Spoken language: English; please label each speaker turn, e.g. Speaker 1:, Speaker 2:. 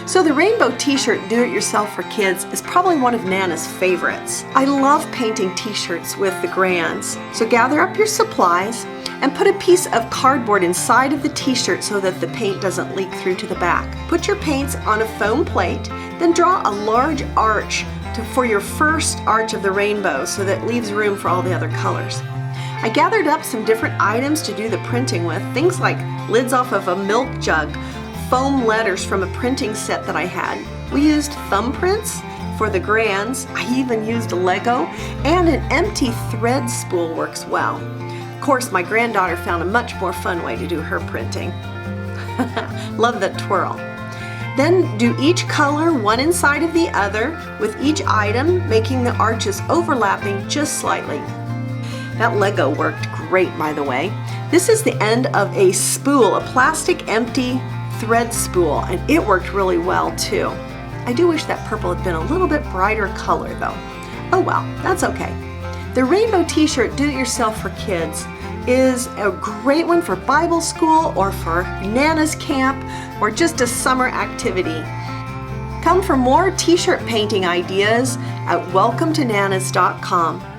Speaker 1: So the rainbow t-shirt do-it-yourself for kids is probably one of Nana's favorites. I love painting t-shirts with the Grans. So gather up your supplies and put a piece of cardboard inside of the t-shirt so that the paint doesn't leak through to the back. Put your paints on a foam plate, then draw a large arch for your first arch of the rainbow so that it leaves room for all the other colors. I gathered up some different items to do the printing with, things like lids off of a milk jug, foam letters from a printing set that I had. We used thumbprints for the Grans. I even used a Lego, and an empty thread spool works well. Of course, my granddaughter found a much more fun way to do her printing. Love that twirl. Then do each color one inside of the other with each item, making the arches overlapping just slightly. That Lego worked great, by the way. This is the end of a spool, a plastic empty thread spool, and it worked really well too. I do wish that purple had been a little bit brighter color though. Oh well, that's okay. The rainbow t-shirt do-it-yourself for kids is a great one for Bible school or for Nana's camp or just a summer activity. Come for more t-shirt painting ideas at welcometonanas.com.